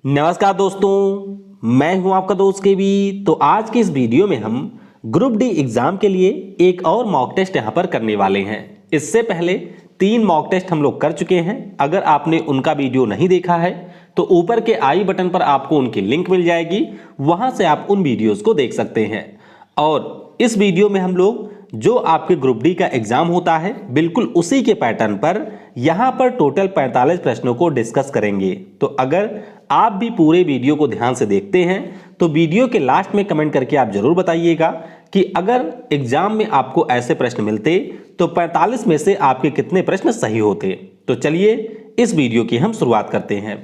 नमस्कार दोस्तों, मैं हूं आपका दोस्त केवी। तो आज की इस वीडियो में हम ग्रुप डी एग्जाम के लिए एक और मॉक टेस्ट यहां पर करने वाले हैं। इससे पहले 3 मॉक टेस्ट हम लोग कर चुके हैं। अगर आपने उनका वीडियो नहीं देखा है तो ऊपर के आई बटन पर आपको उनकी लिंक मिल जाएगी, वहां से आप उन वीडियोस को देख सकते हैं। और इस वीडियो में हम लोग जो आपके ग्रुप डी का एग्जाम होता है बिल्कुल उसी के पैटर्न पर यहां पर टोटल 45 प्रश्नों को डिस्कस करेंगे। तो अगर आप भी पूरे वीडियो को ध्यान से देखते हैं तो वीडियो के लास्ट में कमेंट करके आप जरूर बताइएगा कि अगर एग्जाम में आपको ऐसे प्रश्न मिलते तो 45 में से आपके कितने प्रश्न सही होते। तो चलिए इस वीडियो की हम शुरुआत करते हैं।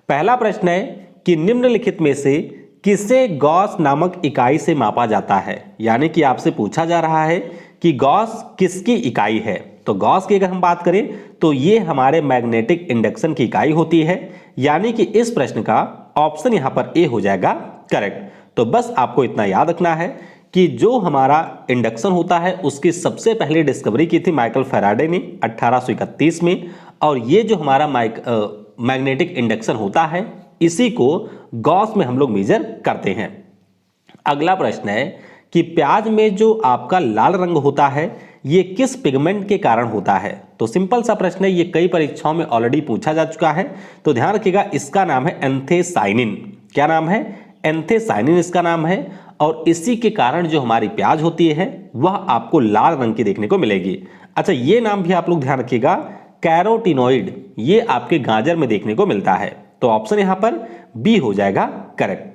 पहला प्रश्न है कि निम्नलिखित में से किसे गॉस नामक इकाई से मापा जाता है। यानी कि आपसे पूछा जा रहा है कि गॉस किसकी इकाई है। तो गॉस की अगर हम बात करें तो ये हमारे मैग्नेटिक इंडक्शन की इकाई होती है। यानी कि इस प्रश्न का ऑप्शन यहां पर ए हो जाएगा करेक्ट। तो बस आपको इतना याद रखना है कि जो हमारा इंडक्शन होता है उसकी सबसे पहले डिस्कवरी की थी माइकल फैराडे ने 1831 में। और ये जो हमारा मैग्नेटिक इंडक्शन होता है इसी को गॉस में हम लोग मेजर करते हैं। अगला प्रश्न है कि प्याज में जो आपका लाल रंग होता है ये किस पिगमेंट के कारण होता है। तो सिंपल सा प्रश्न है, ये कई परीक्षाओं में ऑलरेडी पूछा जा चुका है। तो ध्यान रखिएगा, इसका नाम है एंथेसाइनिन। क्या नाम है? एंथेसाइनिन इसका नाम है। और इसी के कारण जो हमारी प्याज होती है वह आपको लाल रंग की देखने को मिलेगी। अच्छा, ये नाम भी आप लोग ध्यान रखिएगा, कैरोटिनॉइड, ये आपके गाजर में देखने को मिलता है। तो ऑप्शन यहां पर बी हो जाएगा करेक्ट।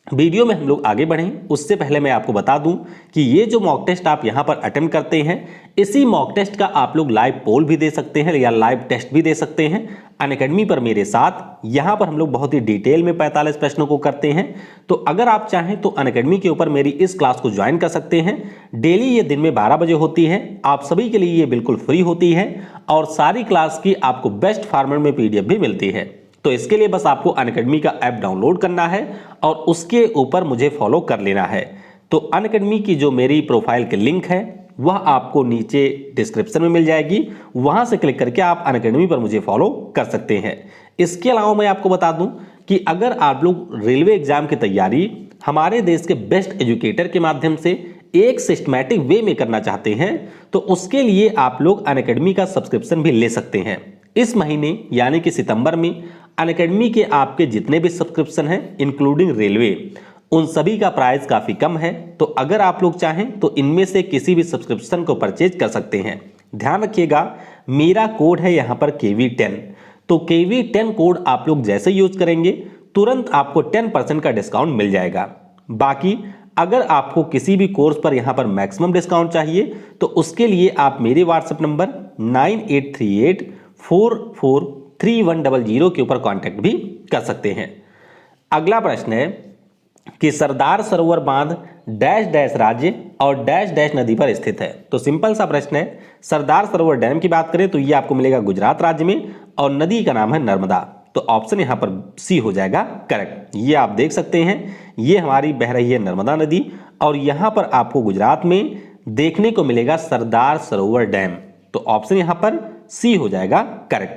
वीडियो में हम लोग आगे बढ़ें उससे पहले मैं आपको बता दूं कि ये जो मॉक टेस्ट आप यहां पर अटेम्प्ट करते हैं इसी मॉक टेस्ट का आप लोग लाइव पोल भी दे सकते हैं या लाइव टेस्ट भी दे सकते हैं अनअकैडमी पर मेरे साथ। यहां पर हम लोग बहुत ही डिटेल में 45 प्रश्नों को करते हैं। तो अगर आप चाहें तो अनअकैडमी के ऊपर मेरी इस क्लास को ज्वाइन कर सकते हैं। डेली ये दिन में 12 बजे होती है। आप सभी के लिए ये बिल्कुल फ्री होती है और सारी क्लास की आपको बेस्ट फॉर्मेट में PDF भी मिलती है। तो इसके लिए बस आपको अनअकैडमी का ऐप डाउनलोड करना है और उसके ऊपर मुझे फॉलो कर लेना है। तो अनअकैडमी की जो मेरी प्रोफाइल की लिंक है वह आपको नीचे डिस्क्रिप्शन में मिल जाएगी, वहां से क्लिक करके आप अनअकैडमी पर मुझे फॉलो कर सकते हैं। इसके अलावा मैं आपको बता दूं कि अगर आप लोग रेलवे एग्जाम की तैयारी हमारे देश के बेस्ट एजुकेटर के माध्यम से एक सिस्टमैटिक वे में करना चाहते हैं तो उसके लिए आप लोग अनअकैडमी का सब्सक्रिप्शन भी ले सकते हैं। इस महीने यानी कि सितंबर में अनअकैडमी के आपके जितने भी सब्सक्रिप्शन हैं इंक्लूडिंग रेलवे, उन सभी का प्राइस काफी कम है। तो अगर आप लोग चाहें तो इनमें से किसी भी सब्सक्रिप्शन को परचेज कर सकते हैं। ध्यान रखिएगा, मेरा कोड है यहां पर KV10। तो KV10 कोड आप लोग जैसे यूज करेंगे तुरंत आपको 10% का डिस्काउंट मिल जाएगा। बाकी अगर आपको किसी भी कोर्स पर यहां पर मैक्सिमम डिस्काउंट चाहिए तो उसके लिए आप मेरे व्हाट्सएप नंबर 9838443100 के ऊपर कांटेक्ट भी कर सकते हैं। अगला प्रश्न है कि सरदार सरोवर बांध डैश डैश राज्य और डैश डैश नदी पर स्थित है। तो सिंपल सा प्रश्न है, सरदार सरोवर डैम की बात करें तो ये आपको मिलेगा गुजरात राज्य में और नदी का नाम है नर्मदा। तो ऑप्शन यहां पर सी हो जाएगा करेक्ट। ये आप देख सकते हैं, ये हमारी बह रही है नर्मदा नदी और यहां पर आपको गुजरात में देखने को मिलेगा सरदार सरोवर डैम। तो ऑप्शन यहां पर सी हो जाएगा करेक्ट।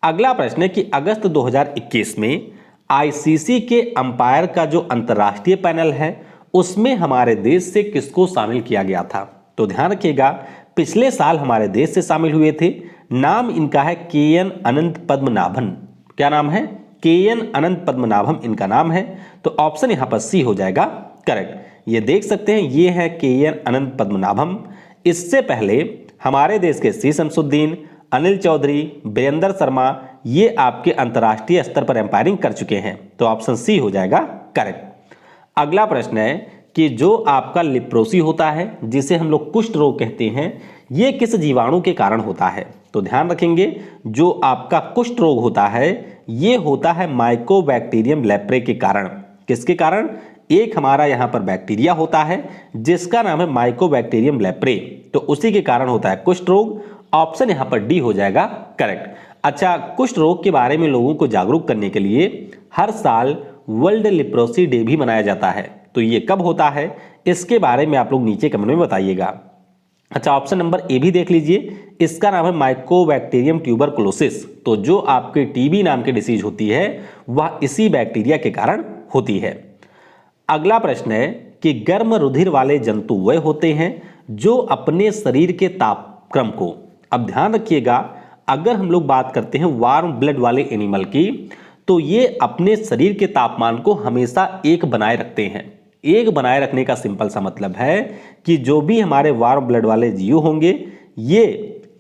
अगला प्रश्न है कि अगस्त 2021 में ICC के अंपायर का जो अंतर्राष्ट्रीय पैनल है उसमें हमारे देश से किसको शामिल किया गया था। तो ध्यान रखिएगा, पिछले साल हमारे देश से शामिल हुए थे। नाम इनका है KN अनंत पद्मनाभन। क्या नाम है? KN अनंत पद्मनाभम इनका नाम है। तो ऑप्शन यहां पर सी हो जाएगा करेक्ट। ये देख सकते हैं, ये है KN अनंत पद्मनाभम। इससे पहले हमारे देश के C शमसुद्दीन, अनिल चौधरी, वीरेंद्र शर्मा ये आपके अंतर्राष्ट्रीय स्तर पर एम्पायरिंग कर चुके हैं। तो ऑप्शन सी हो जाएगा करेक्ट। अगला प्रश्न है कि जो आपका लिप्रोसी होता है जिसे हम लोग कुष्ठ रोग कहते हैं ये किस जीवाणु के कारण होता है। तो ध्यान रखेंगे, जो आपका कुष्ठ रोग होता है ये होता है माइकोबैक्टीरियम लेप्रे के कारण। किसके कारण? एक हमारा यहां पर बैक्टीरिया होता है जिसका नाम है माइकोबैक्टीरियम लेप्रे। तो उसी के कारण होता है कुष्ठ रोग। ऑप्शन यहां पर डी हो जाएगा करेक्ट। अच्छा, कुष्ठ रोग के बारे में लोगों को जागरूक करने के लिए हर साल वर्ल्ड लिप्रोसी डे भी मनाया जाता है। तो ये कब होता है इसके बारे में आप लोग नीचे कमेंट में बताइएगा। अच्छा, ऑप्शन नंबर ए भी देख लीजिए, इसका नाम है माइकोबैक्टीरियम ट्यूबरकुलोसिस। तो जो आपके टीबी नाम की डिसीज होती है वह इसी बैक्टीरिया के कारण होती है। अगला प्रश्न है कि गर्म रुधिर वाले जंतु वे होते हैं जो अपने शरीर के तापक्रम को, अब ध्यान रखिएगा, अगर हम लोग बात करते हैं वार्म ब्लड वाले एनिमल की, तो ये अपने शरीर के तापमान को हमेशा एक बनाए रखते हैं। एक बनाए रखने का सिंपल सा मतलब है कि जो भी हमारे वार्म ब्लड वाले जीव होंगे ये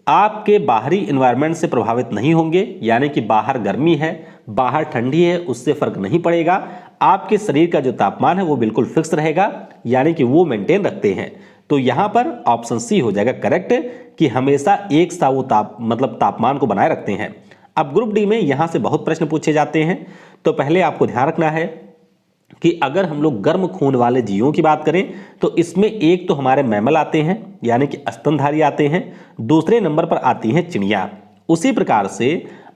आपके बाहरी एनवायरनमेंट से प्रभावित नहीं होंगे, यानी कि बाहर गर्मी है, बाहर ठंडी है, उससे फर्क नहीं पड़ेगा। आपके शरीर का जो तापमान है वो बिल्कुल फिक्स रहेगा, यानी कि वो मेंटेन रखते हैं। तो यहां पर ऑप्शन सी हो जाएगा करेक्ट कि हमेशा एक सा वो तापमान को बनाए रखते हैं। अब ग्रुप डी में यहां से बहुत प्रश्न पूछे जाते हैं। तो पहले आपको ध्यान रखना है कि अगर हम लोग गर्म खून वाले जीवों की बात करें तो इसमें एक तो हमारे मैमल आते हैं, यानी कि स्तनधारी आते हैं, दूसरे नंबर पर आती हैं चिड़िया। उसी प्रकार से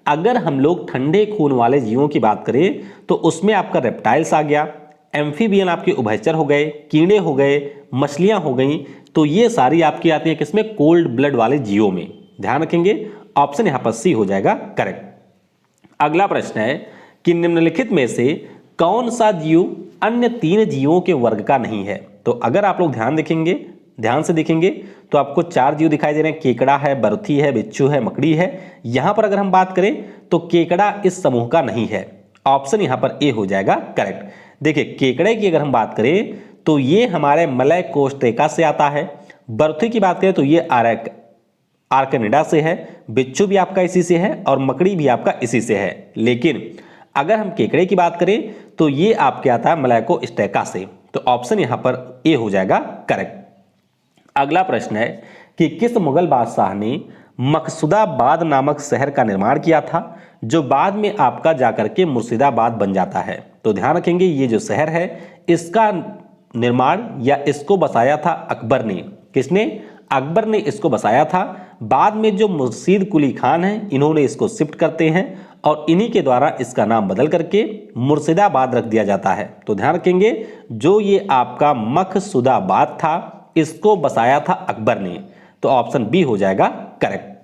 अगर हम लोग ठंडे खून वाले जीवों की बात करें तो उसमें आपका रेप्टाइल्स आ गया, एम्फीबियन आपके उभयचर हो गए, कीड़े हो गए, मछलियां हो गई। तो ये सारी आपकी आती है किसमें, कोल्ड ब्लड वाले जीवों में। ध्यान रखेंगे, ऑप्शन यहां पर सी हो जाएगा करेक्ट। अगला प्रश्न है कि निम्नलिखित में से कौन सा जीव अन्य तीन जीवों के वर्ग का नहीं है। तो अगर आप लोग ध्यान से देखेंगे तो आपको चार जीव दिखाई दे रहे हैं, केकड़ा है, बरथी है, बिच्छू है, मकड़ी है। यहां पर अगर हम बात करें तो केकड़ा इस समूह का नहीं है। ऑप्शन यहां पर ए हो जाएगा करेक्ट। देखिए, केकड़े की अगर हम बात करें तो ये हमारे मलय कोष्ठरेखा से आता है। बरथी की बात करें तो ये आर्कनिडा से है, बिच्छू भी आपका इसी से है और मकड़ी भी आपका इसी से है। लेकिन अगर हम केकड़े की बात करें तो ये आपके आता है मलैकोस्टेका से। तो ऑप्शन यहां पर ए हो जाएगा करेक्ट। अगला प्रश्न है कि किस मुगल बादशाह ने मकसूदाबाद नामक शहर का निर्माण किया था जो बाद में आपका जाकर के मुर्शिदाबाद बन जाता है। तो ध्यान रखेंगे, ये जो शहर है इसका निर्माण या इसको बसाया था अकबर ने। किसने? अकबर ने इसको बसाया था। बाद में जो मुर्शीद कुली खान है इन्होंने इसको शिफ्ट करते हैं और इन्हीं के द्वारा इसका नाम बदल करके मुर्शिदाबाद रख दिया जाता है। तो ध्यान रखेंगे, जो ये आपका मकसूदाबाद था इसको बसाया था अकबर ने। तो ऑप्शन बी हो जाएगा करेक्ट।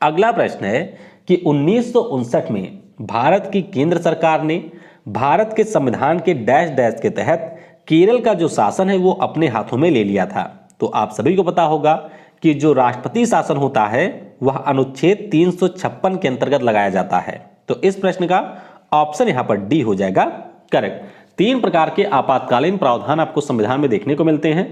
अगला प्रश्न है कि 1959 में भारत की केंद्र सरकार ने भारत के संविधान के डैश डैश के तहत केरल का जो शासन है वो अपने हाथों में ले लिया था। तो आप सभी को पता होगा कि जो राष्ट्रपति शासन होता है वह अनुच्छेद 356 के अंतर्गत लगाया जाता है। तो इस प्रश्न का ऑप्शन यहां पर डी हो जाएगा करेक्ट। तीन प्रकार के आपातकालीन प्रावधान आपको संविधान में देखने को मिलते हैं।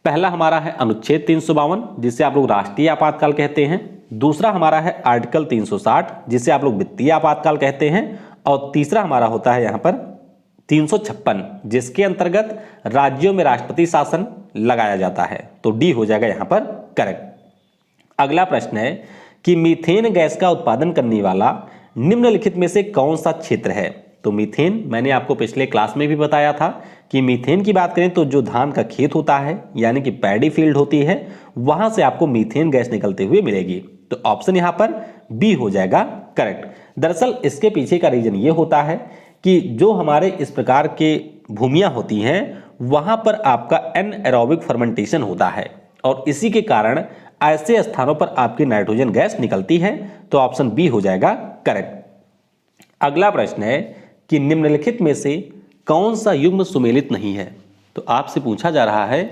पहला हमारा है अनुच्छेद 352 जिसे आप लोग राष्ट्रीय आपातकाल कहते हैं। दूसरा हमारा है आर्टिकल 360 जिसे आप लोग वित्तीय आपातकाल कहते हैं। और तीसरा हमारा होता है यहां पर 356 जिसके अंतर्गत राज्यों में राष्ट्रपति शासन लगाया जाता है। तो डी हो जाएगा यहां पर करेक्ट। अगला प्रश्न है कि मीथेन गैस का उत्पादन करने वाला निम्नलिखित में से कौन सा क्षेत्र है। तो मीथेन मैंने आपको पिछले क्लास में भी बताया था कि मीथेन की बात करें तो जो धान का खेत होता है यानी कि पैडी फील्ड होती है वहां से आपको मीथेन गैस निकलते हुए मिलेगी। तो ऑप्शन यहां पर बी हो जाएगा करेक्ट। दरअसल इसके पीछे का रीजन ये होता है कि जो हमारे इस प्रकार के भूमियां होती हैं वहां पर आपका एनएरोबिक फर्मेंटेशन होता है और इसी के कारण ऐसे स्थानों पर आपकी नाइट्रोजन गैस निकलती है। तो ऑप्शन बी हो जाएगा करेक्ट। अगला प्रश्न है कि निम्नलिखित में से कौन सा युग्म सुमेलित नहीं है। तो आपसे पूछा जा रहा है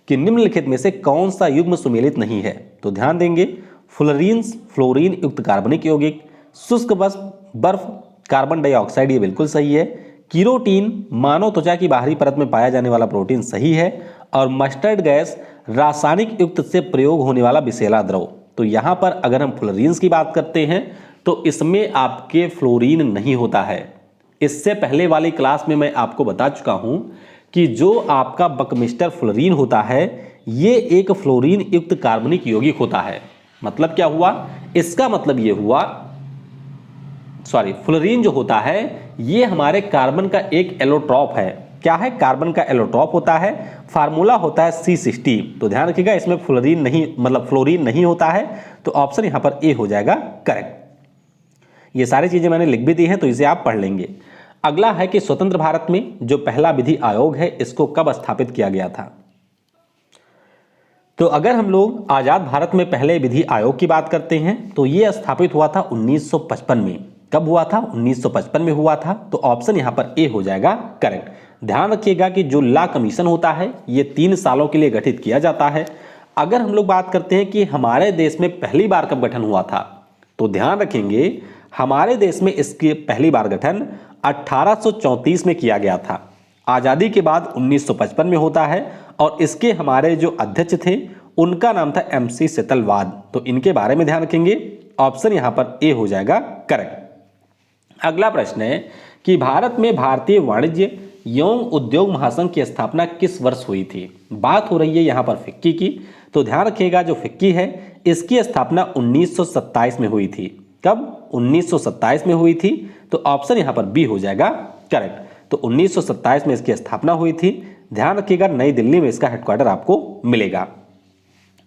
कि निम्नलिखित में से कौन सा युग्म सुमेलित नहीं है। तो ध्यान देंगे, फ्लोरीन्स फ्लोरीन युक्त कार्बनिक यौगिक, शुष्क बर्फ कार्बन डाइऑक्साइड ये बिल्कुल सही है, कीरोटीन मानव त्वचा की बाहरी परत में पाया जाने वाला प्रोटीन सही है और मस्टर्ड गैस रासायनिक युक्त से प्रयोग होने वाला विषैला द्रव। तो यहां पर अगर हम फ्लोरीन्स की बात करते हैं तो इसमें आपके फ्लोरीन नहीं होता है। इससे पहले वाली क्लास में मैं आपको बता चुका हूं कि जो आपका बकमिस्टर फ्लोरीन होता है ये एक फ्लोरीन युक्त कार्बनिक यौगिक होता है। मतलब क्या हुआ, इसका मतलब ये हुआ फ्लोरीन जो होता है ये हमारे कार्बन का एक एलोट्रॉप है। क्या है? कार्बन का एलोट्रॉप होता है। फार्मूला होता है C60। तो ध्यान रखिएगा इसमें फ्लोरीन नहीं होता है। तो ऑप्शन यहां पर ए हो जाएगा करेक्ट। ये सारी चीजें मैंने लिख भी दी हैं तो इसे आप पढ़ लेंगे। अगला है कि स्वतंत्र भारत में जो पहला विधि आयोग है इसको कब स्थापित किया गया था। तो अगर हम लोग आज़ाद भारत में पहले विधि आयोग की बात करते हैं तो ये स्थापित हुआ था 1955 में। कब हुआ था? 1955 में हुआ था। तो ऑप्शन यहाँ पर ए हो जाएगा करेक्ट। ध्यान रखिएगा कि जो लॉ कमीशन होता है ये 3 सालों के लिए गठित किया जाता है। अगर हम लोग बात करते हैं कि हमारे देश में पहली बार कब गठन हुआ था, तो ध्यान रखेंगे हमारे देश में इसकी पहली बार गठन 1834 में किया गया था। आज़ादी के बाद 1955 में होता है और इसके हमारे जो अध्यक्ष थे उनका नाम था MC सेतलवाद। तो इनके बारे में ध्यान रखेंगे। ऑप्शन यहाँ पर ए हो जाएगा करेक्ट। अगला प्रश्न है कि भारत में भारतीय वाणिज्य एवं उद्योग महासंघ की स्थापना किस वर्ष हुई थी? बात हो रही है यहाँ पर फिक्की की। तो ध्यान रखिएगा जो फिक्की है इसकी स्थापना 1927 में हुई थी। कब? 1927 में हुई थी। तो ऑप्शन यहाँ पर बी हो जाएगा करेक्ट। तो 1927 में इसकी स्थापना हुई थी। ध्यान रखिएगा नई दिल्ली में इसका हेडक्वार्टर आपको मिलेगा।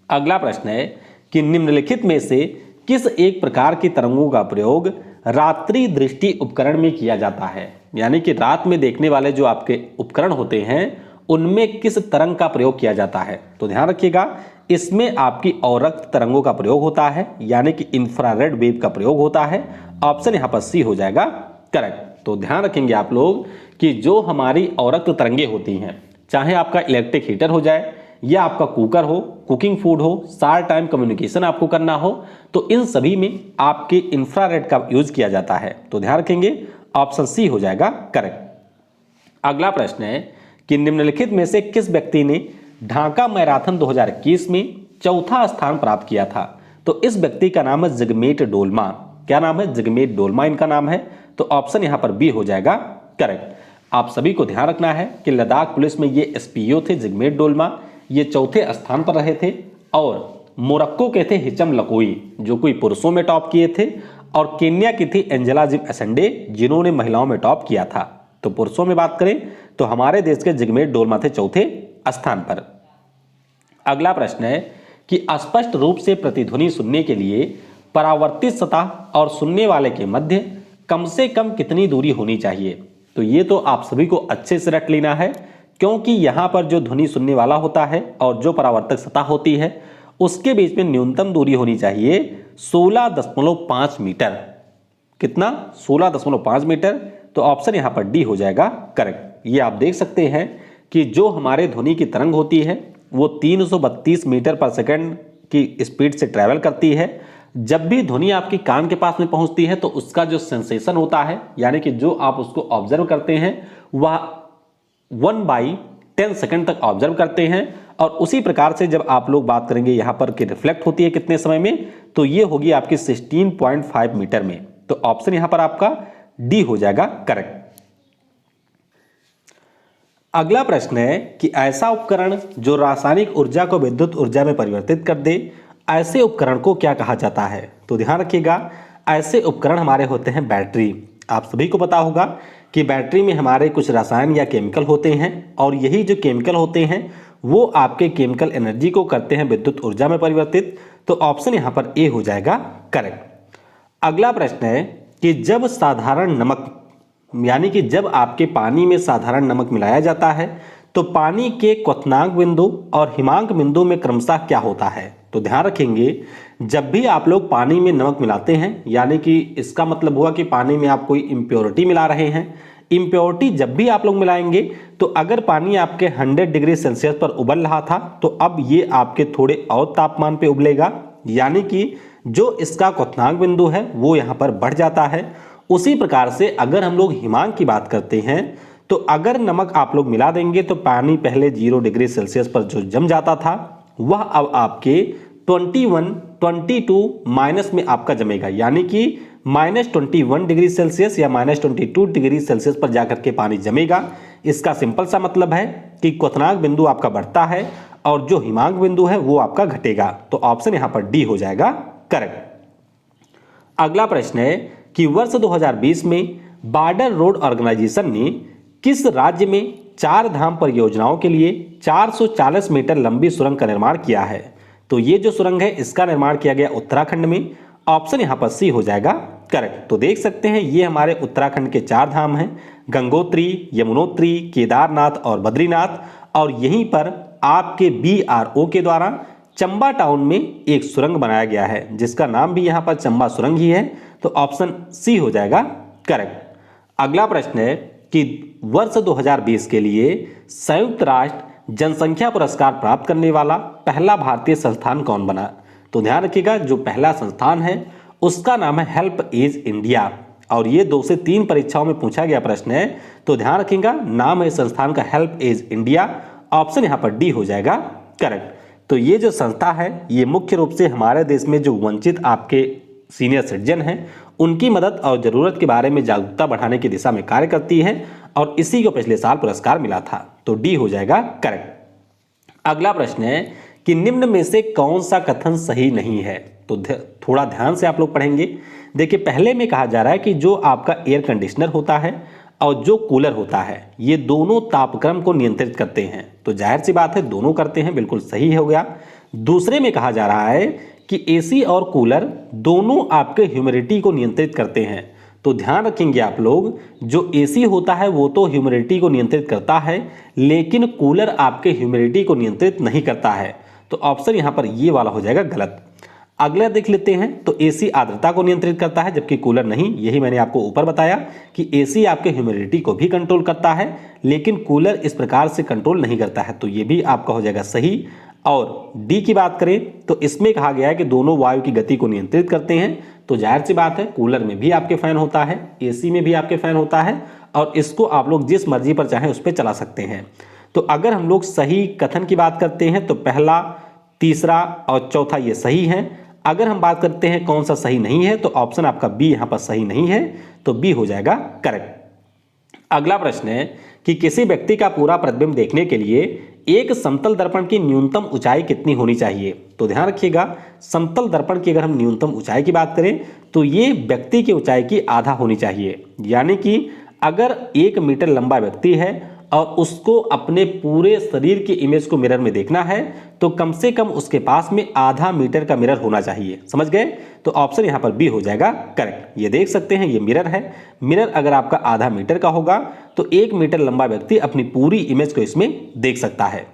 अगला प्रश्न है कि निम्नलिखित में से किस एक प्रकार की तरंगों का प्रयोग रात्रि दृष्टि उपकरण में किया जाता है? यानी कि रात में देखने वाले जो आपके उपकरण होते हैं उनमें किस तरंग का प्रयोग किया जाता है? तो ध्यान रखिएगा इसमें आपकी अवरक्त तरंगों का प्रयोग होता है, यानी कि इंफ्रारेड वेव का प्रयोग होता है। ऑप्शन यहाँ पर सी हो जाएगा करेक्ट। तो ध्यान रखेंगे आप लोग कि जो हमारी अवरक्त तरंगे होती हैं, चाहे आपका इलेक्ट्रिक हीटर हो जाए या आपका कुकर हो, कुकिंग फूड हो, शार्ट टाइम कम्युनिकेशन आपको करना हो, तो इन सभी में आपके इंफ्रारेड का यूज किया जाता है। तो ध्यान रखेंगे ऑप्शन सी हो जाएगा करेक्ट। अगला प्रश्न है कि निम्नलिखित में से किस व्यक्ति ने ढाका मैराथन 2021 में चौथा स्थान प्राप्त किया था? तो इस व्यक्ति का नाम है जिगमेट डोलमा। क्या नाम है? जिगमेट डोलमा इनका नाम है। तो ऑप्शन यहां पर बी हो जाएगा करेक्ट। आप सभी को ध्यान रखना है कि लद्दाख पुलिस में ये एसपीओ थे जिगमेट डोलमा, ये चौथे स्थान पर रहे थे। और मोरक्को के थे हिचम लकोई जो कोई पुरुषों में टॉप किए थे, और केन्या की थी एंजेला जिम एसेंडे जिन्होंने महिलाओं में टॉप किया था। तो पुरुषों में बात करें तो हमारे देश के जिगमेट डोलमा थे चौथे स्थान पर। अगला प्रश्न है कि स्पष्ट रूप से प्रतिध्वनि सुनने के लिए परावर्तित सतह और सुनने वाले के मध्य कम से कम कितनी दूरी होनी चाहिए? तो ये तो आप सभी को अच्छे से रट लेना है, क्योंकि यहां पर जो ध्वनि सुनने वाला होता है और जो परावर्तक सतह होती है उसके बीच में न्यूनतम दूरी होनी चाहिए 16.5 मीटर। कितना? 16.5 मीटर। तो ऑप्शन यहां पर डी हो जाएगा करेक्ट। ये आप देख सकते हैं कि जो हमारे ध्वनि की तरंग होती है वो 332 मीटर पर सेकंड की स्पीड से ट्रैवल करती है। जब भी ध्वनि आपकी कान के पास में पहुंचती है तो उसका जो सेंसेशन होता है, यानी कि जो आप उसको ऑब्जर्व करते हैं, वह 1/10 सेकंड तक ऑब्जर्व करते हैं। और उसी प्रकार से जब आप लोग बात करेंगे यहां पर कि रिफ्लेक्ट होती है कितने समय में, तो ये होगी आपकी 16.5 मीटर में। तो ऑप्शन यहां पर आपका डी हो जाएगा करेक्ट। अगला प्रश्न है कि ऐसा उपकरण जो रासायनिक ऊर्जा को विद्युत ऊर्जा में परिवर्तित कर दे, ऐसे उपकरण को क्या कहा जाता है? तो ध्यान रखिएगा ऐसे उपकरण हमारे होते हैं बैटरी। आप सभी को पता होगा कि बैटरी में हमारे कुछ रसायन या केमिकल होते हैं, और यही जो केमिकल होते हैं वो आपके केमिकल एनर्जी को करते हैं विद्युत ऊर्जा में परिवर्तित। तो ऑप्शन यहां पर ए हो जाएगा करेक्ट। अगला प्रश्न है कि जब साधारण नमक, यानी कि जब आपके पानी में साधारण नमक मिलाया जाता है तो पानी के क्वथनांक बिंदु और हिमांक बिंदु में क्रमशः क्या होता है? तो ध्यान रखेंगे जब भी आप लोग पानी में नमक मिलाते हैं, यानी कि इसका मतलब हुआ कि पानी में आप कोई इम्प्योरिटी मिला रहे हैं। इम्प्योरिटी जब भी आप लोग मिलाएंगे तो अगर पानी आपके 100 डिग्री सेल्सियस पर उबल रहा था तो अब ये आपके थोड़े और तापमान पे उबलेगा, यानी कि जो इसका क्वथनांक बिंदु है वो यहाँ पर बढ़ जाता है। उसी प्रकार से अगर हम लोग हिमांक की बात करते हैं तो अगर नमक आप लोग मिला देंगे तो पानी पहले 0 डिग्री सेल्सियस पर जो जम जाता था वह अब आपके 21, 22 माइनस में आपका जमेगा, यानी कि -21 डिग्री सेल्सियस या -22 डिग्री सेल्सियस पर जाकर के पानी जमेगा। इसका सिंपल सा मतलब है कि क्वथनांक बिंदु आपका बढ़ता है और जो हिमांक बिंदु है वो आपका घटेगा। तो ऑप्शन यहां पर डी हो जाएगा करेक्ट। अगला प्रश्न है कि वर्ष 2020 में बॉर्डर रोड ऑर्गेनाइजेशन ने किस राज्य में 4 धाम परियोजनाओं के लिए 440 मीटर लंबी सुरंग का निर्माण किया है? तो ये जो सुरंग है इसका निर्माण किया गया उत्तराखंड में। ऑप्शन यहां पर सी हो जाएगा करेक्ट। तो देख सकते हैं ये हमारे उत्तराखंड के 4 धाम हैं, गंगोत्री, यमुनोत्री, केदारनाथ और बद्रीनाथ, और यहीं पर आपके BRO के द्वारा चंबा टाउन में एक सुरंग बनाया गया है जिसका नाम भी यहाँ पर चंबा सुरंग ही है, तो ऑप्शन सी हो जाएगा करेक्ट। अगला प्रश्न है कि वर्ष 2020 के लिए संयुक्त राष्ट्र जनसंख्या पुरस्कार प्राप्त करने वाला पहला भारतीय संस्थान कौन बना? तो ध्यान रखिएगा, जो पहला संस्थान है उसका नाम है हेल्प एज इंडिया, और ये 2 से 3 परीक्षाओं में पूछा गया प्रश्न है, तो ध्यान रखिएगा नाम है संस्थान का हेल्प एज इंडिया, ऑप्शन यहाँ पर डी हो जाएगा करेक्ट। तो ये जो संस्था है ये मुख्य रूप से हमारे देश में जो वंचित आपके सीनियर सिटीजन हैं उनकी मदद और ज़रूरत के बारे में जागरूकता बढ़ाने की दिशा में कार्य करती है, और इसी को पिछले साल पुरस्कार मिला था, तो डी हो जाएगा करेक्ट। अगला प्रश्न है कि निम्न में से कौन सा कथन सही नहीं है? तो थोड़ा ध्यान से आप लोग पढ़ेंगे। देखिए, पहले में कहा जा रहा है कि जो आपका एयर कंडीशनर होता है और जो कूलर होता है ये दोनों तापक्रम को नियंत्रित करते हैं, तो जाहिर सी बात है दोनों करते हैं, बिल्कुल सही हो गया। दूसरे में कहा जा रहा है कि एसी और कूलर दोनों आपके ह्यूमिडिटी को नियंत्रित करते हैं, तो ध्यान रखेंगे आप लोग, जो एसी होता है वो तो ह्यूमिडिटी को नियंत्रित करता है, लेकिन कूलर आपके ह्यूमिडिटी को नियंत्रित नहीं करता है, तो ऑप्शन यहाँ पर ये वाला हो जाएगा गलत। अगला देख लेते हैं, तो एसी आर्द्रता को नियंत्रित करता है जबकि कूलर नहीं, यही मैंने आपको ऊपर बताया कि एसी आपके ह्यूमिडिटी को भी कंट्रोल करता है लेकिन कूलर इस प्रकार से कंट्रोल नहीं करता है, तो ये भी आपका हो जाएगा सही। और डी की बात करें तो इसमें कहा गया है कि दोनों वायु की गति को नियंत्रित करते हैं, तो जाहिर सी बात है कूलर में भी आपके फैन होता है, एसी में भी आपके फैन होता है, और इसको आप लोग जिस मर्जी पर चाहें उस पर चला सकते हैं। तो अगर हम लोग सही कथन की बात करते हैं तो पहला, तीसरा और चौथा ये सही है। अगर हम बात करते हैं कौन सा सही नहीं है, तो ऑप्शन आपका बी यहाँ पर सही नहीं है, तो बी हो जाएगा करेक्ट। अगला प्रश्न है कि किसी व्यक्ति का पूरा प्रतिबिंब देखने के लिए एक समतल दर्पण की न्यूनतम ऊंचाई कितनी होनी चाहिए? तो ध्यान रखिएगा, समतल दर्पण की अगर हम न्यूनतम ऊंचाई की बात करें तो ये व्यक्ति की ऊंचाई की आधा होनी चाहिए, यानी कि अगर 1 मीटर लंबा व्यक्ति है और उसको अपने पूरे शरीर की इमेज को मिरर में देखना है तो कम से कम उसके पास में आधा मीटर का मिरर होना चाहिए, समझ गए? तो ऑप्शन यहाँ पर बी हो जाएगा करेक्ट। ये देख सकते हैं ये मिरर है, मिरर अगर आपका आधा मीटर का होगा तो 1 मीटर लंबा व्यक्ति अपनी पूरी इमेज को इसमें देख सकता है।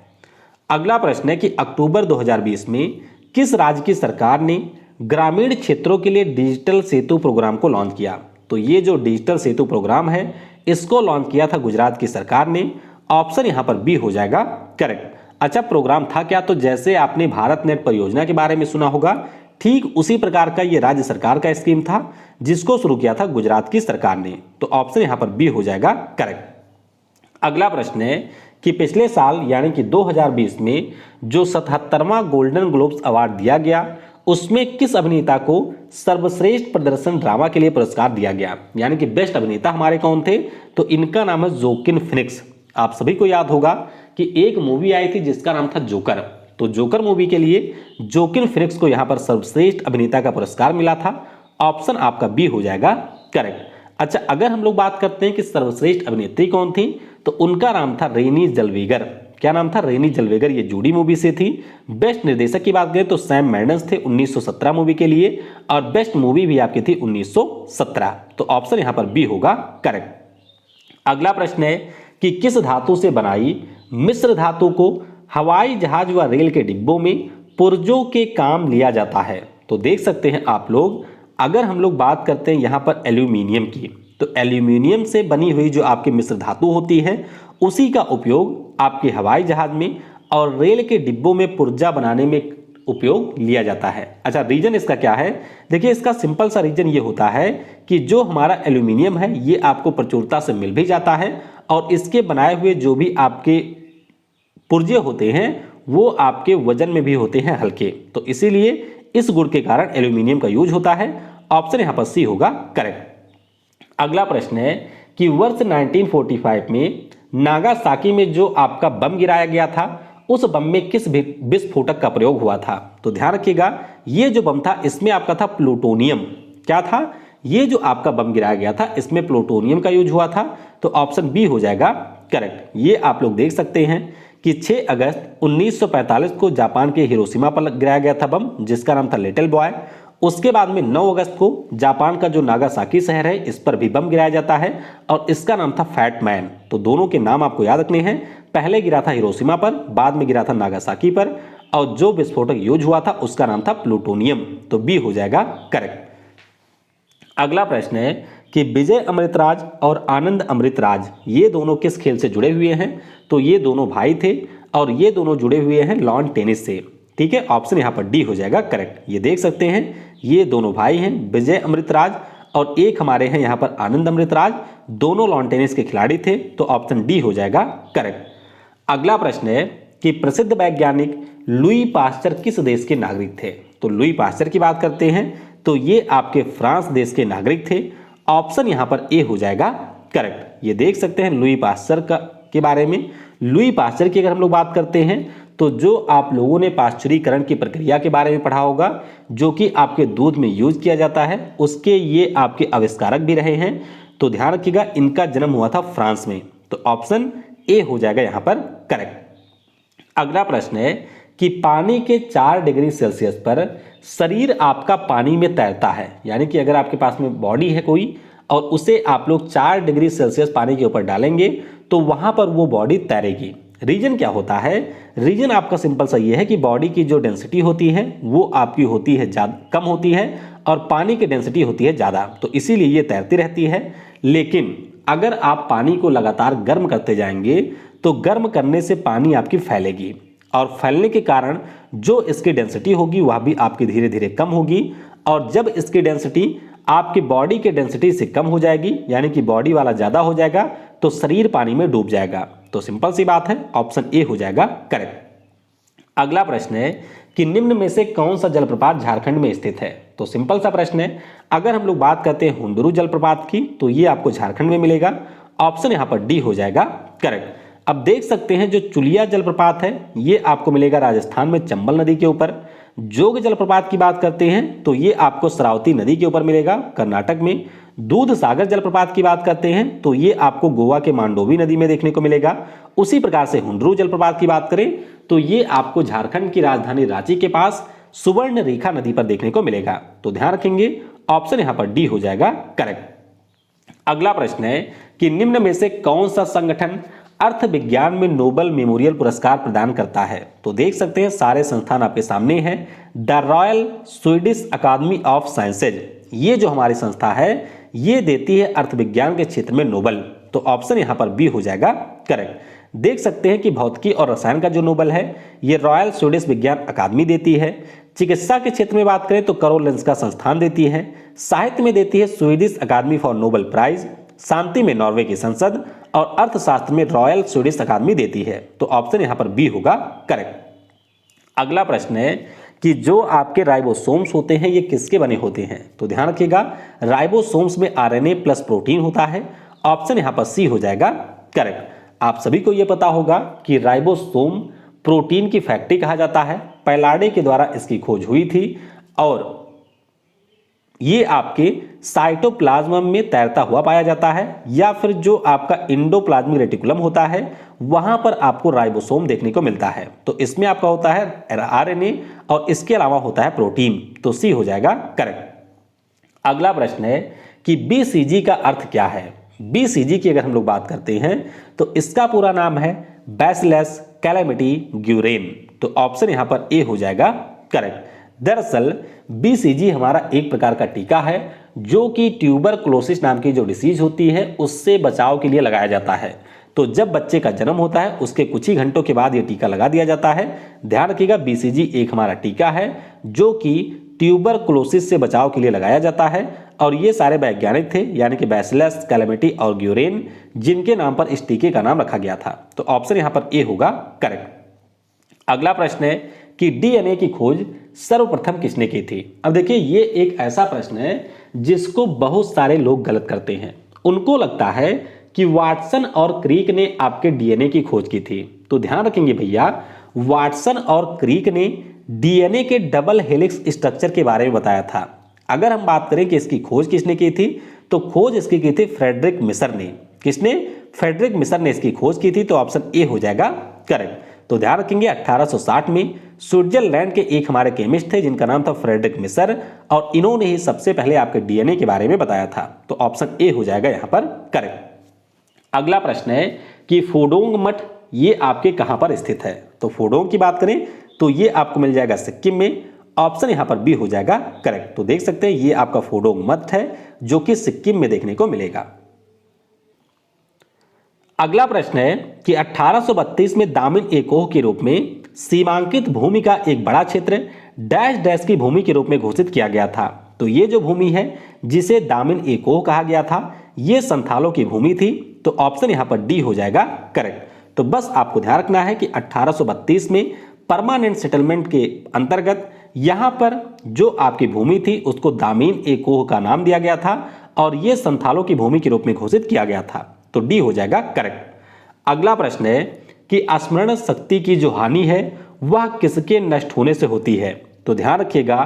अगला प्रश्न है कि अक्टूबर 2020 में किस राज्य की सरकार ने ग्रामीण क्षेत्रों के लिए डिजिटल सेतु प्रोग्राम को लॉन्च किया? तो ये जो डिजिटल सेतु प्रोग्राम है इसको लॉन्च किया था गुजरात की सरकार ने, ऑप्शन यहाँ पर बी हो जाएगा करेक्ट। अच्छा, प्रोग्राम था क्या? तो जैसे आपने भारत नेट परियोजना के बारे में सुना होगा, ठीक उसी प्रकार का ये राज्य सरकार का स्कीम था जिसको शुरू किया था गुजरात की सरकार ने, तो ऑप्शन यहाँ पर बी हो जाएगा करेक्ट। अगला प्रश्न है कि पिछले साल यानी कि 2020 में जो 77वां गोल्डन ग्लोब्स अवार्ड दिया गया उसमें किस अभिनेता को सर्वश्रेष्ठ प्रदर्शन ड्रामा के लिए पुरस्कार दिया गया? यानी कि बेस्ट अभिनेता हमारे कौन थे? तो इनका नाम है जोकिन फिनिक्स। आप सभी को याद होगा कि एक मूवी आई थी जिसका नाम था जोकर, तो जोकर मूवी के लिए जोकिन फिनिक्स को यहाँ पर सर्वश्रेष्ठ अभिनेता का पुरस्कार मिला था, ऑप्शन आपका बी हो जाएगा करेक्ट। अच्छा, अगर हम लोग बात करते हैं कि सर्वश्रेष्ठ अभिनेत्री कौन थी तो उनका नाम था रेनी जलवेगर। क्या नाम था? रेनी जलवेगर, ये जूडी मूवी से थी। बेस्ट निर्देशक की बात करें तो सैम मेंडेस थे 1917 मूवी के लिए, और बेस्ट मूवी भी आपकी थी 1917, तो ऑप्शन यहां पर बी होगा करेक्ट। अगला प्रश्न है कि किस धातु से बनाई मिश्र धातु को हवाई जहाज व रेल के डिब्बों में पुर्जों के काम लिया जाता है? तो देख सकते हैं आप लोग, अगर हम लोग बात करते हैं यहाँ पर एल्यूमिनियम की, तो एल्यूमिनियम से बनी हुई जो आपकी मिश्र धातु होती है उसी का उपयोग आपके हवाई जहाज में और रेल के डिब्बों में पुर्जा बनाने में उपयोग लिया जाता है। अच्छा, रीजन इसका क्या है? देखिए, इसका सिंपल सा रीजन ये होता है कि जो हमारा एल्यूमिनियम है ये आपको प्रचुरता से मिल भी जाता है और इसके बनाए हुए जो भी आपके पुर्जे होते हैं वो आपके वजन में भी होते हैं हल्के, तो इसीलिए इस गुण के कारण एल्यूमिनियम का यूज होता है, ऑप्शन यहाँ पर सी होगा करेक्ट। अगला प्रश्न है कि वर्ष 1945 में नागासाकी में जो आपका बम गिराया गया था उस बम में किस विस्फोटक का प्रयोग हुआ था? तो ध्यान रखिएगा, ये जो बम था इसमें आपका था प्लूटोनियम। क्या था? ये जो आपका बम गिराया गया था इसमें प्लूटोनियम का यूज हुआ था, तो ऑप्शन बी हो जाएगा करेक्ट। ये आप लोग देख सकते हैं कि 6 अगस्त 1945 को जापान के हिरोशिमा पर गिराया गया था बम जिसका नाम था लिटिल बॉय। उसके बाद में 9 अगस्त को जापान का जो नागासाकी शहर है इस पर भी बम गिराया जाता है और इसका नाम था फैट मैन। तो दोनों के नाम आपको याद रखने हैं, पहले गिरा था हिरोशिमा पर, बाद में गिरा था नागासाकी पर, और जो विस्फोटक यूज हुआ था उसका नाम था प्लूटोनियम। तो बी हो जाएगा करेक्ट। अगला प्रश्न है कि विजय अमृतराज और आनंद अमृतराज ये दोनों किस खेल से जुड़े हुए हैं? तो ये दोनों भाई थे और ये दोनों जुड़े हुए हैं लॉन टेनिस से। ठीक है, ऑप्शन यहाँ पर डी हो जाएगा करेक्ट। ये देख सकते हैं ये दोनों भाई हैं विजय अमृतराज और एक हमारे हैं यहाँ पर आनंद अमृतराज, दोनों लॉन टेनिस के खिलाड़ी थे। तो ऑप्शन डी हो जाएगा करेक्ट। अगला प्रश्न है कि प्रसिद्ध वैज्ञानिक लुई पास्चर किस देश के नागरिक थे? तो लुई पास्चर की बात करते हैं तो ये आपके फ्रांस देश के नागरिक थे। ऑप्शन यहाँ पर ए हो जाएगा करेक्ट। ये देख सकते हैं लुई पास्चर के बारे में। लुई पास्चर की अगर हम लोग बात करते हैं तो जो आप लोगों ने पाश्चुरीकरण की प्रक्रिया के बारे में पढ़ा होगा, जो कि आपके दूध में यूज किया जाता है, उसके ये आपके आविष्कारक भी रहे हैं। तो ध्यान रखिएगा इनका जन्म हुआ था फ्रांस में। तो ऑप्शन ए हो जाएगा यहाँ पर करेक्ट। अगला प्रश्न है कि पानी के 4 डिग्री सेल्सियस पर शरीर आपका पानी में तैरता है, यानी कि अगर आपके पास में बॉडी है कोई और उसे आप लोग 4 डिग्री सेल्सियस पानी के ऊपर डालेंगे तो वहां पर वो बॉडी तैरेगी। रीजन क्या होता है? रीजन आपका सिंपल सा ये है कि बॉडी की जो डेंसिटी होती है वो आपकी होती है कम होती है और पानी की डेंसिटी होती है ज़्यादा, तो इसीलिए ये तैरती रहती है। लेकिन अगर आप पानी को लगातार गर्म करते जाएंगे तो गर्म करने से पानी आपकी फैलेगी और फैलने के कारण जो इसकी डेंसिटी होगी वह भी आपकी धीरे धीरे कम होगी। और जब इसकी डेंसिटी आपकी बॉडी के डेंसिटी से कम हो जाएगी, यानी कि बॉडी वाला ज़्यादा हो जाएगा, तो शरीर पानी में डूब जाएगा। तो सिंपल सी बात है, ऑप्शन ए हो जाएगा करेक्ट। अगला प्रश्न है कि निम्न में से कौन सा जलप्रपात झारखंड में स्थित है? तो सिंपल सा प्रश्न है। अगर हम लोग बात करते हैं हुंडरू जलप्रपात की तो ये आपको झारखंड में मिलेगा। ऑप्शन यहाँ पर डी हो जाएगा करेक्ट। अब देख सकते हैं जो चुलिया जलप्रपात है ये आपको मिलेगा राजस्थान में चंबल नदी के ऊपर। जोग जलप्रपात की बात करते हैं तो ये आपको शरावती नदी के ऊपर मिलेगा कर्नाटक में। दूध सागर जलप्रपात की बात करते हैं तो ये आपको गोवा के मांडोवी नदी में देखने को मिलेगा। उसी प्रकार से हुंडरू जलप्रपात की बात करें तो ये आपको झारखंड की राजधानी रांची के पास सुवर्ण रेखा नदी पर देखने को मिलेगा। तो ध्यान रखेंगे ऑप्शन यहाँ पर डी हो जाएगा करेक्ट। अगला प्रश्न है कि निम्न में से कौन सा संगठन अर्थ विज्ञान में नोबेल मेमोरियल पुरस्कार प्रदान करता है? तो देख सकते हैं सारे संस्थान आपके सामने हैं। The Royal Swedish Academy of Sciences ये जो हमारी संस्था है ये देती है अर्थ विज्ञान के क्षेत्र में नोबेल। तो ऑप्शन यहाँ पर बी हो जाएगा करेक्ट। देख सकते हैं कि भौतिकी और रसायन का जो नोबेल है ये रॉयल स्वीडिश विज्ञान अकादमी देती है। चिकित्सा के क्षेत्र में बात करें तो करोलिंस्का संस्थान देती है। साहित्य में देती है Swedish academy for Nobel prize. शांति में नॉर्वे की संसद और अर्थशास्त्र में रॉयल स्वीडिश अकादमी देती है। तो ऑप्शन यहाँ पर बी होगा करेक्ट। अगला प्रश्न है कि जो आपके राइबोसोम्स होते हैं ये किसके बने होते हैं? तो ध्यान रखिएगा राइबोसोम्स में आरएनए प्लस प्रोटीन होता है। ऑप्शन यहाँ पर सी हो जाएगा करेक्ट। आप सभी को यह पता होगा कि राइबोसोम प्रोटीन की फैक्ट्री कहा जाता है। पैलाडे के द्वारा इसकी खोज हुई थी और ये आपके साइटोप्लाज्म में तैरता हुआ पाया जाता है या फिर जो आपका इंडोप्लाज्मिक रेटिकुलम होता है वहां पर आपको राइबोसोम देखने को मिलता है। तो इसमें आपका होता है आरएनए और इसके अलावा होता है प्रोटीन। तो सी हो जाएगा करेक्ट। अगला प्रश्न है कि बीसीजी का अर्थ क्या है? बीसीजी की अगर हम लोग बात करते हैं तो इसका पूरा नाम है बैसिलस कैलामिटी ग्यूरेन। तो ऑप्शन यहां पर ए हो जाएगा करेक्ट। दरअसल बीसीजी हमारा एक प्रकार का टीका है जो कि ट्यूबरकुलोसिस नाम की जो डिसीज होती है उससे बचाव के लिए लगाया जाता है। तो जब बच्चे का जन्म होता है उसके कुछ ही घंटों के बाद ये टीका लगा दिया जाता है। ध्यान रखिएगा बीसीजी एक हमारा टीका है जो कि ट्यूबरकुलोसिस से बचाव के लिए लगाया जाता है और ये सारे वैज्ञानिक थे यानी कि बैसिलस कैलामिटी और ग्यूरेन जिनके नाम पर इस टीके का नाम रखा गया था। तो ऑप्शन यहाँ पर ए होगा करेक्ट। अगला प्रश्न है कि डीएनए की खोज सर्वप्रथम किसने की थी? अब देखिए ये एक ऐसा प्रश्न है जिसको बहुत सारे लोग गलत करते हैं। उनको लगता है कि वाटसन और क्रीक ने आपके डीएनए की खोज की थी। तो ध्यान रखेंगे भैया वाटसन और क्रीक ने डीएनए के डबल हेलिक्स स्ट्रक्चर के बारे में बताया था। अगर हम बात करें कि इसकी खोज किसने की थी तो खोज इसकी की थी फ्रेडरिक मिसर ने। किसने? फ्रेडरिक मिसर ने इसकी खोज की थी। तो ऑप्शन ए हो जाएगा करेक्ट। तो ध्यान रखेंगे 1860 में स्विट्जरलैंड के एक हमारे केमिस्ट थे जिनका नाम था फ्रेडरिक मिसर और इन्होंने ही सबसे पहले आपके डीएनए के बारे में बताया था। तो ऑप्शन ए हो जाएगा यहां पर करेक्ट। अगला प्रश्न है कि फोडोंग मठ ये आपके कहां पर स्थित है? तो फोडोंग की बात करें तो ये आपको मिल जाएगा सिक्किम में। ऑप्शन यहां पर बी हो जाएगा करेक्ट। तो देख सकते हैं ये आपका फोडोंग मठ है जो कि सिक्किम में देखने को मिलेगा। अगला प्रश्न है कि 1832 में दामिन एकोह के रूप में सीमांकित भूमि का एक बड़ा क्षेत्र डैश डैश की भूमि के रूप में घोषित किया गया था। तो ये जो भूमि है जिसे दामिन एकोह कहा गया था ये संथालों की भूमि थी। तो ऑप्शन यहां पर डी हो जाएगा करेक्ट। तो बस आपको ध्यान रखना है कि 1832 में परमानेंट सेटलमेंट के अंतर्गत यहां पर जो आपकी भूमि थी उसको दामिन एकोह का नाम दिया गया था और यह संथालों की भूमि के रूप में घोषित किया गया था। तो डी हो जाएगा करेक्ट। अगला प्रश्न है कि स्मरण शक्ति की जो हानि है वह किसके नष्ट होने से होती है। तो ध्यान रखिएगा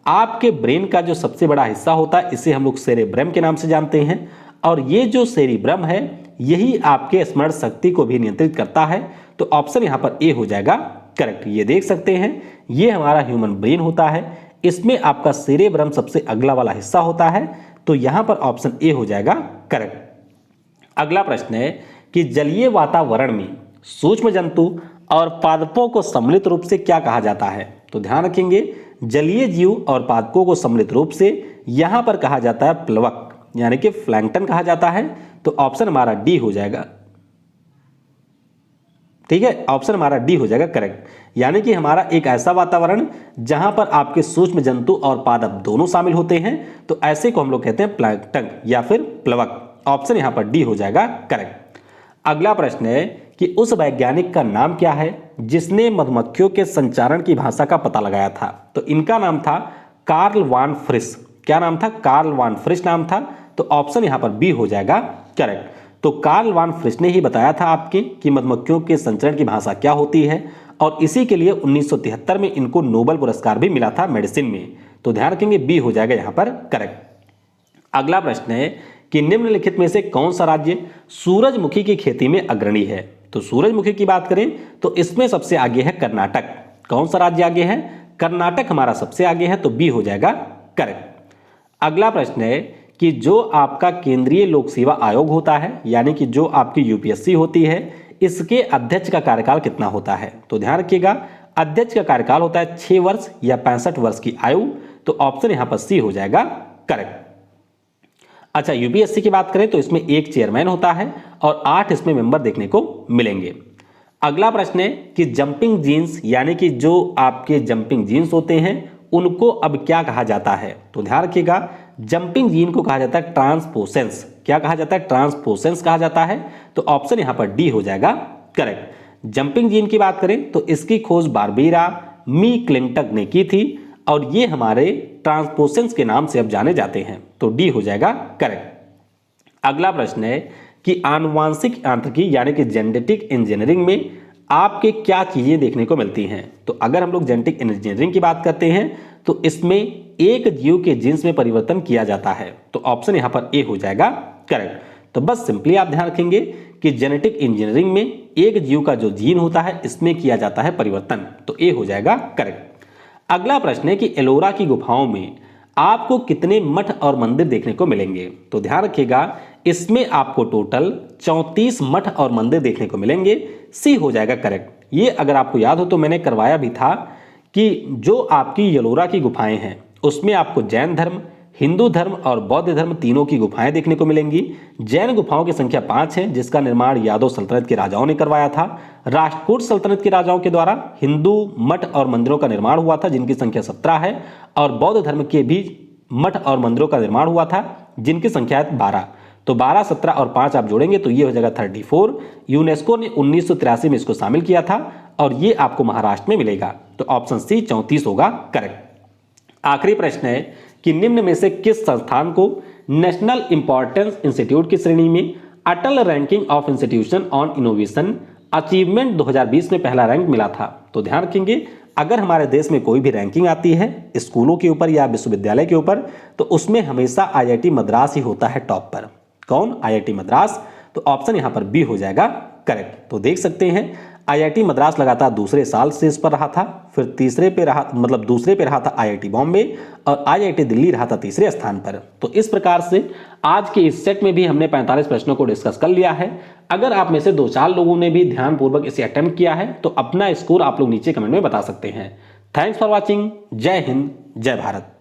आपके ब्रेन का जो सबसे बड़ा हिस्सा होता है इसे हम लोग सेरेब्रम के नाम से जानते हैं और ये जो सेरेब्रम है यही आपके स्मरण शक्ति को भी नियंत्रित करता है। तो ऑप्शन यहां पर ए हो जाएगा करेक्ट। ये देख सकते हैं ये हमारा ह्यूमन ब्रेन होता है, इसमें आपका सेरेब्रम सबसे अगला वाला हिस्सा होता है। तो यहां पर ऑप्शन ए हो जाएगा करेक्ट। अगला प्रश्न है कि जलीय वातावरण में सूक्ष्म जंतु और पादपों को सम्मिलित रूप से क्या कहा जाता है। तो ध्यान रखेंगे जलीय जीव और पादपों को सम्मिलित रूप से यहां पर कहा जाता है प्लवक यानी कि प्लैंकटन कहा जाता है। तो ऑप्शन हमारा डी हो जाएगा। ठीक है, ऑप्शन हमारा डी हो जाएगा करेक्ट। यानी कि हमारा एक ऐसा वातावरण जहां पर आपके सूक्ष्म जंतु और पादप दोनों शामिल होते हैं तो ऐसे को हम लोग कहते हैं प्लैंकटन या फिर प्लवक। ऑप्शन यहां पर डी हो जाएगा करेक्ट। अगला प्रश्न है कि उस वैज्ञानिक का नाम क्या है जिसने मधुमक्खियों के संचारण की भाषा का पता लगाया था। तो इनका नाम था कार्ल वान फ्रिस। क्या नाम था? कार्ल वान फ्रिस नाम था। तो ऑप्शन यहां पर बी हो जाएगा करेक्ट। तो कार्ल वान फ्रिस ने ही बताया था आपके कि मधुमक्खियों के संचरण की भाषा क्या होती है और इसी के लिए 1973 में इनको नोबेल पुरस्कार भी मिला था मेडिसिन में। तो ध्यान रखेंगे बी हो जाएगा यहां पर करेक्ट। अगला प्रश्न है कि निम्नलिखित में से कौन सा राज्य सूरजमुखी की खेती में अग्रणी है। तो सूरजमुखी की बात करें तो इसमें सबसे आगे है कर्नाटक। कौन सा राज्य आगे है? कर्नाटक हमारा सबसे आगे है। तो बी हो जाएगा करेक्ट। अगला प्रश्न है कि जो आपका केंद्रीय लोक सेवा आयोग होता है यानी कि जो आपकी यूपीएससी होती है इसके अध्यक्ष का कार्यकाल कितना होता है। तो ध्यान रखिएगा अध्यक्ष का कार्यकाल होता है 6 वर्ष या 65 वर्ष की आयु। तो ऑप्शन यहां पर सी हो जाएगा करेक्ट। अच्छा, यूपीएससी की बात करें तो इसमें एक चेयरमैन होता है और 8 इसमें मेंबर देखने को मिलेंगे। अगला प्रश्न है कि जंपिंग जीन्स यानी कि जो आपके जंपिंग जीन्स होते हैं उनको अब क्या कहा जाता है। तो ध्यान रखिएगा जंपिंग जीन को कहा जाता है ट्रांसपोसेंस। क्या कहा जाता है? ट्रांसपोसेंस कहा जाता है। तो ऑप्शन यहां पर डी हो जाएगा करेक्ट। जंपिंग जीन की बात करें तो इसकी खोज बारबीरा मी क्लिंटक ने की थी और ये हमारे ट्रांसपोसेंस के नाम से अब जाने जाते हैं। तो डी हो जाएगा करेक्ट। अगला प्रश्न है कि आनुवांशिक यांत्रिकी यानी कि जेनेटिक इंजीनियरिंग में आपके क्या चीजें देखने को मिलती हैं। तो अगर हम लोग जेनेटिक इंजीनियरिंग की बात करते हैं तो इसमें एक जीव के जीन्स में परिवर्तन किया जाता है। तो ऑप्शन यहां पर ए हो जाएगा करेक्ट। तो बस सिंपली आप ध्यान रखेंगे कि जेनेटिक इंजीनियरिंग में एक जीव का जो जीन होता है इसमें किया जाता है परिवर्तन। तो ए हो जाएगा करेक्ट। अगला प्रश्न है कि एलोरा की गुफाओं में आपको कितने मठ और मंदिर देखने को मिलेंगे। तो ध्यान रखिएगा इसमें आपको टोटल 34 मठ और मंदिर देखने को मिलेंगे। सी हो जाएगा करेक्ट। ये अगर आपको याद हो तो मैंने करवाया भी था कि जो आपकी एलोरा की गुफाएं हैं उसमें आपको जैन धर्म, हिंदू धर्म और बौद्ध धर्म तीनों की गुफाएं देखने को मिलेंगी। जैन गुफाओं की संख्या 5 है जिसका निर्माण यादव सल्तनत के राजाओं ने करवाया था। राष्ट्रकूट सल्तनत के राजाओं के द्वारा हिंदू मठ और मंदिरों का निर्माण हुआ था जिनकी संख्या 17 है और बौद्ध धर्म के भी मठ और मंदिरों का निर्माण हुआ था जिनकी संख्या है 12। तो 12, 17 और 5 आप जोड़ेंगे तो ये हो जाएगा 34। यूनेस्को ने 1983 में इसको शामिल किया था और ये आपको महाराष्ट्र में मिलेगा। तो ऑप्शन सी 34 होगा करेक्ट। आखिरी प्रश्न है कि निम्न में से किस संस्थान को नेशनल इंपॉर्टेंस इंस्टीट्यूट की श्रेणी में Atal ranking of institution on innovation achievement 2020 में पहला रैंक मिला था। तो ध्यान रखेंगे अगर हमारे देश में कोई भी रैंकिंग आती है स्कूलों के ऊपर या विश्वविद्यालय के ऊपर तो उसमें हमेशा आईआईटी मद्रास ही होता है टॉप पर। कौन? आईआईटी मद्रास। तो ऑप्शन यहां पर बी हो जाएगा करेक्ट। तो देख सकते हैं आईआईटी मद्रास लगातार दूसरे साल शीर्ष पर रहा था, फिर दूसरे पे रहा था आईआईटी बॉम्बे और आईआईटी दिल्ली रहा था तीसरे स्थान पर। तो इस प्रकार से आज के इस सेट में भी हमने 45 प्रश्नों को डिस्कस कर लिया है। अगर आप में से 2-4 लोगों ने भी ध्यानपूर्वक इसे अटेम्प्ट किया है तो अपना स्कोर आप लोग नीचे कमेंट में बता सकते हैं। Thanks for watching. जय हिंद, जय भारत।